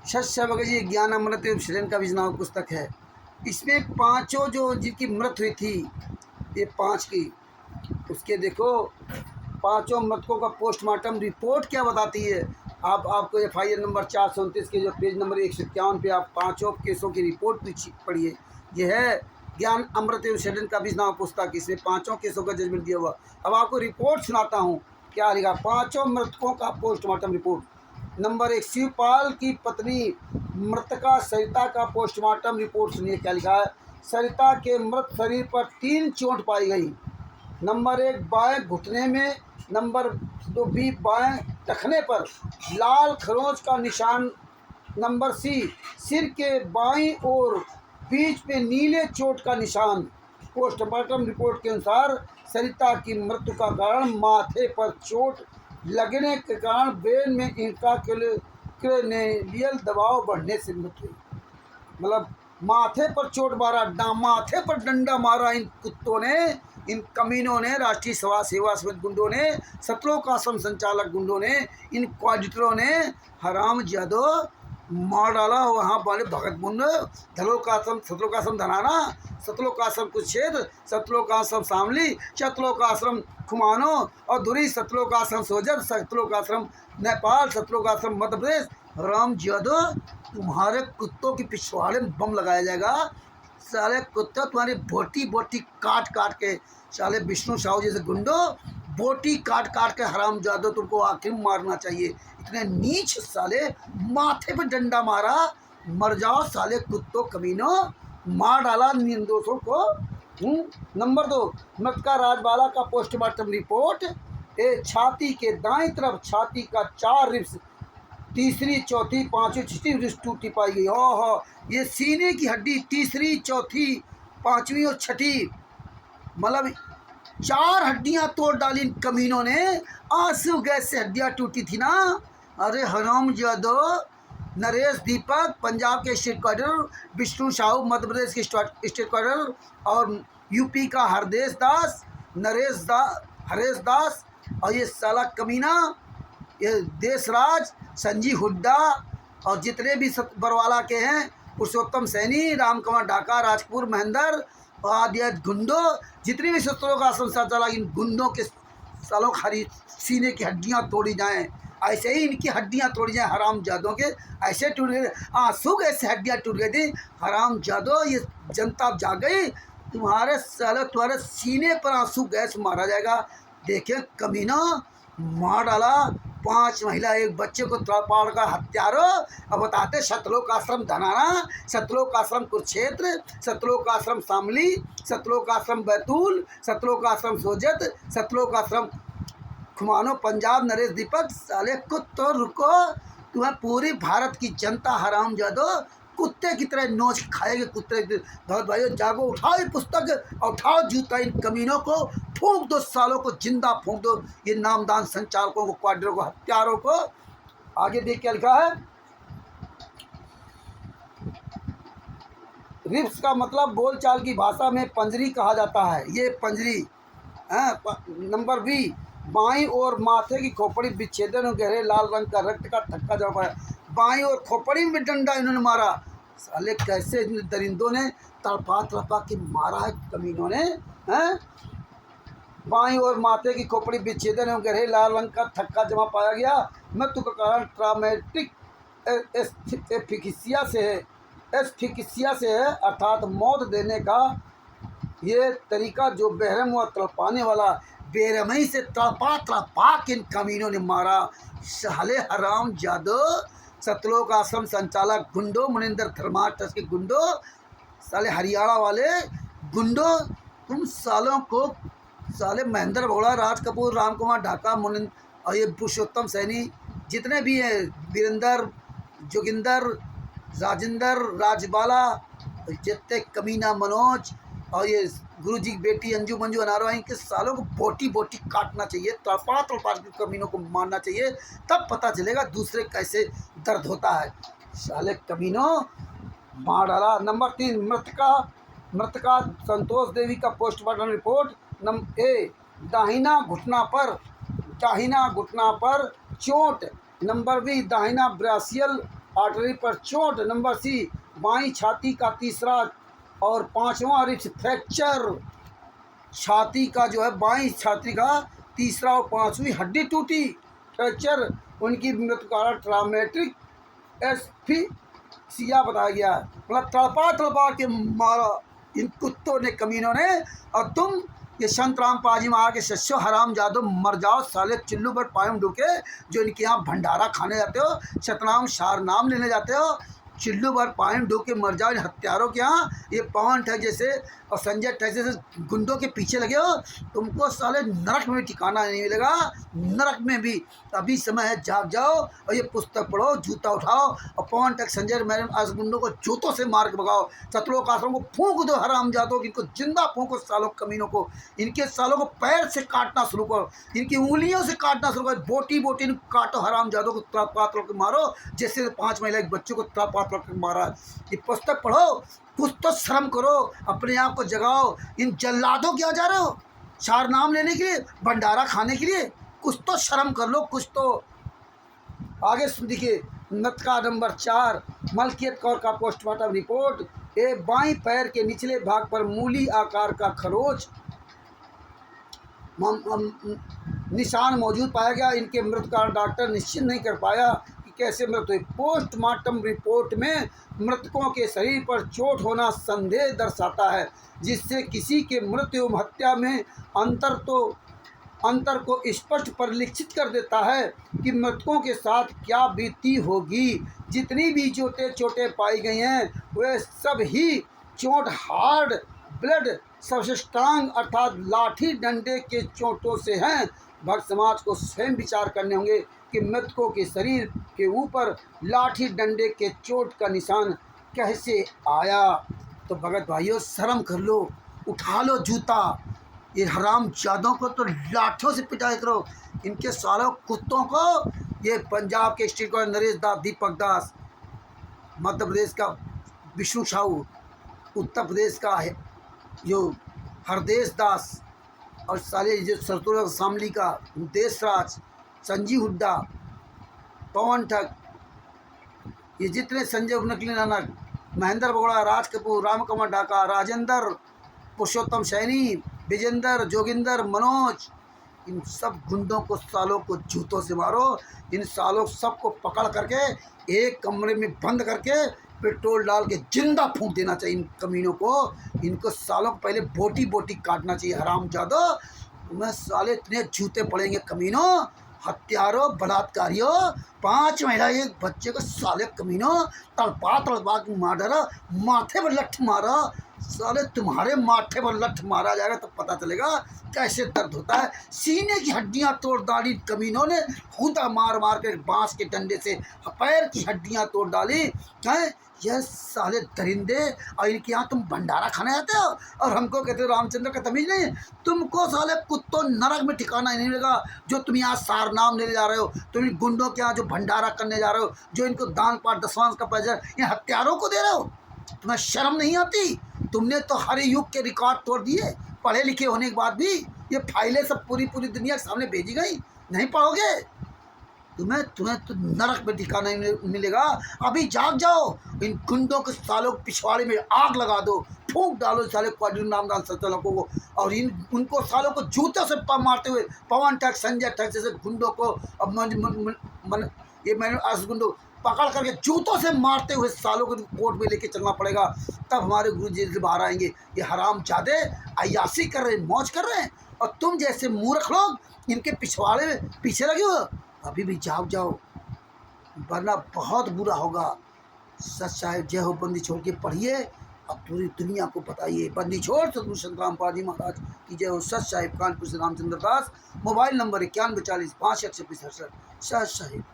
शस्य वगैरह ये ज्ञान अमृत एवं सृजन का विजनाव पुस्तक है। इसमें पांचों जो जिनकी मृत हुई थी, ये पांच की, उसके देखो पांचों मृतकों का पोस्टमार्टम रिपोर्ट क्या बताती है। आपको FIR नंबर 429 के जो पेज नंबर 151 पे आप पांचों केसों की रिपोर्ट पढ़िए। यह है ज्ञान अमृत एवं सृजन का विजनाव पुस्तक। इसमें पांचों केसों का जजमेंट दिया हुआ। अब आपको रिपोर्ट सुनाता हूँ क्या लिखा। पांचों मृतकों का पोस्टमार्टम रिपोर्ट। नंबर 1, शिवपाल की पत्नी मृतका सरिता का पोस्टमार्टम रिपोर्ट सुनिए क्या लिखा है। सरिता के मृत शरीर पर 3 चोट पाई गई। नंबर 1, बाएं घुटने में। नंबर 2 बी, बाएं टखने पर लाल खरोंच का निशान। नंबर सी, सिर के बाईं ओर बीच में नीले चोट का निशान। पोस्टमार्टम रिपोर्ट के अनुसार सरिता की मृत्यु का कारण माथे पर चोट लगने के कारण ब्रेन में इंट्राक्रेनियल दबाव बढ़ने से मृत्यु हुई। मतलब माथे पर चोट मारा, माथे पर डंडा मारा इन कुत्तों ने, इन कमीनों ने, राष्ट्रीय समाज सेवा समिति गुंडों ने, सतलोक आश्रम संचालक गुंडों ने, इन क्वाडिटरों ने हराम जादो मार डाला। वहाँ वाले भगत मुंड, धलोक आश्रम, सतलोक आश्रम धनाना, सतलोक आश्रम कुरुक्षेत्र, सतलोक आश्रम शामली, सतलोक आश्रम खुमानो और धुरी, सतलोक आश्रम सोजत, सतलोक आश्रम नेपाल, सतलोक आश्रम मध्य प्रदेश। राम जादो तुम्हारे कुत्तों की पिछवाड़े में बम लगाया जाएगा। साले कुत्ता तुम्हारी बोटी बोटी काट काट के, साले विष्णु साहू जैसे गुंडो बोटी काट काट के हराम जादो तुमको आखिर मारना चाहिए। इतने नीच साले, माथे पे डंडा मारा, मर जाओ साले कुत्तों कमीनों, मार डाला निर्दोषों को। नंबर 2, मृतका राजबाला का पोस्टमार्टम रिपोर्ट। छाती के दाईं तरफ छाती का 4 रिब्स, तीसरी, चौथी, पांचवी, छठी रिब्स टूटी पाई गई। ओहो, ये सीने की हड्डी तीसरी, चौथी, पांचवी और छठी, मतलब 4 हड्डियां तोड़ डाली इन कमीनों ने। आंसू गैस से हड्डियां टूटी थी ना। अरे हराम जादो, नरेश दीपक पंजाब के स्टेट क्वार्टर, विष्णु साहू मध्य प्रदेश के स्टेट क्वार्टर और यूपी का हरदेश दास, हरेश दास और ये साला कमीना ये देशराज, संजीव हुड्डा और जितने भी बरवाला के हैं, पुरुषोत्तम सैनी, रामकुमार ढाका, राजपुर महेंद्र और आदि गुंडो, जितने भी सत्रों का संसार चला, इन गुंडों के सालों खरी सीने की हड्डियां तोड़ी जाएं। ऐसे ही इनकी हड्डियां तोड़ी जाएं हराम जादों के। ऐसे टूट गए, आंसू ऐसे हड्डियां टूट गई थी। हराम जादो, ये जनता अब जाग गई। तुम्हारे सालों तुम्हारे सीने पर आंसू गैस मारा जाएगा। देखे कमीना, मार डाला 5 महिला 1 बच्चे को पाड़ कर हत्यारों। अब बताते सतलोक आश्रम धनाना, सतलोक आश्रम कुरुक्षेत्र, सतलोक आश्रम शामली, सतलोक आश्रम बैतूल, सतलोक आश्रम सोजत, सतलोक आश्रम खुमानो पंजाब। नरेश दीपक साले कुत्तो रुको, तुम्हें पूरी भारत की जनता हराम जादो कुत्ते की तरह नोच खाएंगे। कुत्ते बहुत भाइयों जागो, उठाओ ये पुस्तक, उठाओ जूता, इन कमीनों को फूंक दो, सालों को जिंदा फूंक दो, ये नामदान संचालकों को, क्वाड्रों को, हत्यारों को। आगे देख क्या लिखा है। रिब्स का मतलब बोलचाल की भाषा में पंजरी कहा जाता है। ये पंजरी। नंबर बी, बाईं ओर माथे की खोपड़ी विच्छेदन और गहरे लाल रंग का रक्त का थक्का जमा पाया। बाईं ओर खोपड़ी में डंडा इन्होंने मारा। साले कैसे दरिंदों ने तड़पा तड़पा के मारा है कमीनों ने, हैं। बाईं ओर माथे की खोपड़ी विच्छेदन एवं गहरे लाल रंग का थक्का जमा पाया गया। मृत्यु का कारण ट्रामेटिक एस्फिक्सिया से है, अर्थात मौत देने का ये तरीका जो बेरहम व तड़पाने वाला, बेरहमी से तड़पा तड़पा के इन कमीनों ने मारा। साले हराम जादो, सतलोक आश्रम संचालक गुंडो, मनिंदर थर्मा ट्रस्ट के गुंडो, साले हरियाणा वाले गुंडो, तुम सालों को, साले महेंद्र भोला, राज कपूर, रामकुमार ढाका, मुनिंद और ये पुरुषोत्तम सैनी, जितने भी हैं, वीरेंद्र, जोगिंदर, राजेंद्र, राजबाला, जितने कमीना मनोज और ये गुरु जी की बेटी अंजू मंजू अनारवा, इनके सालों को बोटी बोटी काटना चाहिए, तड़पा तड़पा के कमीनों को मारना चाहिए। तब पता चलेगा दूसरे कैसे दर्द होता है। साले कमीनों, मार डाला। नंबर 3, मृतका संतोष देवी का पोस्टमार्टम रिपोर्ट। नंबर ए, दाहिना घुटना पर चोट। नंबर बी, दाहिना ब्रासियल आर्टरी पर चोट। नंबर सी, बाईं छाती का तीसरा और पांचवा रिब्स फ्रैक्चर। छाती का जो है बाईं छाती का तीसरा और पांचवी हड्डी टूटी, फ्रैक्चर। उनकी मृत्यु कारण ट्रामेट्रिक एस्फिक्सिया बताया गया है। मतलब तड़पा तड़पा के मारा इन कुत्तों ने, कमीनों ने। और तुम ये संत राम पाजी महाराज के शिष्य हराम जादो, मर जाओ साले चिल्लू पर पायम ढूके, जो इनके यहाँ भंडारा खाने जाते हो, सतनाम सार नाम लेने जाते हो, चिल्लू भर पायम ढूक के मर जाओ इन हत्यारों के यहाँ। ये पवन ठग जैसे और संजय ठग जैसे गुंडों के पीछे लगे हो, तुमको साले नरक में भी ठिकाना नहीं मिलेगा, नरक में भी। अभी समय है, जाग जाओ और ये पुस्तक पढ़ो, जूता उठाओ और पवन ठग संजय मैडम आज गुंडों को जूतों से मार के भगाओ। सतलोक आश्रम को फूंक दो हराम जादो, इनको जिंदा फूंको सालों कमीनों को। इनके सालों को पैर से काटना शुरू करो, इनकी उंगलियों से काटना शुरू करो, बोटी बोटी काटो हराम जादो को, तड़पा के मारो जैसे 5 महिला एक बच्चों को तड़पा के मारा। ये पुस्तक पढ़ो, कुछ तो शर्म करो, अपने आप को जगाओ। इन जल्लादों क्या जा रहे हो चार नाम लेने के लिए, भंडारा खाने के लिए? कुछ तो शर्म कर लो, कुछ तो। आगे देखिए, नतका नंबर 4, मलकियत कौर का पोस्टमार्टम रिपोर्ट। ए बाईं पैर के निचले भाग पर मूली आकार का खरोच निशान मौजूद पाया गया। इनके मृत्यु कारण डॉक्टर निश्चित नहीं कर पाया कि कैसे मृत्यु हुई। पोस्टमार्टम रिपोर्ट में मृतकों के शरीर पर चोट होना संदेह दर्शाता है, जिससे किसी के मृत्यु एवं हत्या में अंतर को स्पष्ट परिलक्षित कर देता है कि मृतकों के साथ क्या बीती होगी। जितनी भी चोटें पाई गई हैं वे सब ही चोट हार्ड ब्लड सबस्टांग अर्थात लाठी डंडे के चोटों से हैं। भक्त समाज को स्वयं विचार करने होंगे कि मृतकों के शरीर के ऊपर लाठी डंडे के चोट का निशान कैसे आया। तो भगत भाइयों, शर्म कर लो, उठा लो जूता। ये हराम जादों को तो लाठों से पिटाई करो, इनके सालों कुत्तों को। ये पंजाब के स्टेट को नरेश दास, दीपक दास, मध्य प्रदेश का विष्णु साहू, उत्तर प्रदेश का जो हरदेश दास, और साले जो सरतुल शामली का देशराज, संजीव हुड्डा, पवन ठग, ये जितने संजय नकली नानक, महेंद्र बोगड़ा, राज कपूर, राम कमल ढाका, राजेंद्र, पुरुषोत्तम सैनी, विजेंद्र, जोगिंदर, मनोज, इन सब गुंडों को सालों को जूतों से मारो। इन सालों सबको पकड़ करके एक कमरे में बंद करके पेट्रोल डाल के जिंदा फूंक देना चाहिए इन कमीनों को। इनको सालों को पहले बोटी बोटी काटना चाहिए। हराम जादो, तुम्हें साले इतने जूते पड़ेंगे कमीनों, हत्यारों, बलात्कारियों, 5 महिला एक बच्चे को साले कमीनों, तड़पा के मार डाला, माथे पर लठ मारा। साले तुम्हारे माथे पर लठ मारा जाएगा तो पता चलेगा कैसे दर्द होता है। सीने की हड्डियां तोड़ डाली कमीनों ने, खूंटा मार मार के बांस के डंडे से पैर की हड्डियां तोड़ डाली हैं। यह साले दरिंदे, और इनके यहाँ तुम भंडारा खाने आते हो और हमको कहते हो रामचंद्र का तमीज नहीं। तुमको साले कुत्तों नरक में ठिकाना ही नहीं मिलेगा, जो तुम यहाँ सार नाम लेने जा रहे हो, तुम इन गुंडों के यहाँ जो भंडारा करने जा रहे हो, जो इनको दान पाठ दसवांश का पैसा इन हत्यारों को दे रहे हो। तुम्हें शर्म नहीं आती? तुमने तो हर युग के रिकॉर्ड तोड़ दिए, पढ़े लिखे होने के बाद भी। ये फाइलें सब पूरी दुनिया के सामने भेजी गई, नहीं पढ़ोगे? तुम्हें तो नरक में ठिकाना नहीं मिलेगा। अभी जाग जाओ, इन गुंडों के सालों पिछवाड़े में आग लगा दो, फूंक डालो साले क्वाड्रिन नामदार संचालकों को, और उनको सालों को जूतों से मारते हुए पवन ठग, संजय ठग जैसे गुंडों को, अब ये मैंने आज गुंडों पकड़ करके जूतों से मारते हुए सालों को कोर्ट में लेके चलना पड़ेगा, तब हमारे गुरु जी से बाहर आएंगे। ये हराम जादे अय्यासी कर रहे हैं, मौज कर रहे हैं, और तुम जैसे मूर्ख लोग इनके पिछवाड़े में पीछे लगे हो। अभी भी जाग जाओ, वरना बहुत बुरा होगा। सच साहिब जय हो, बंदी छोड़ के पढ़िए, अब पूरी दुनिया को बताइए। बंदी छोड़ सतगुरु संत रामपाल जी महाराज की जय हो। सच साहिब, कानपुर से रामचंद्र दास। Mobile number 9140 5 167। सच साहिब।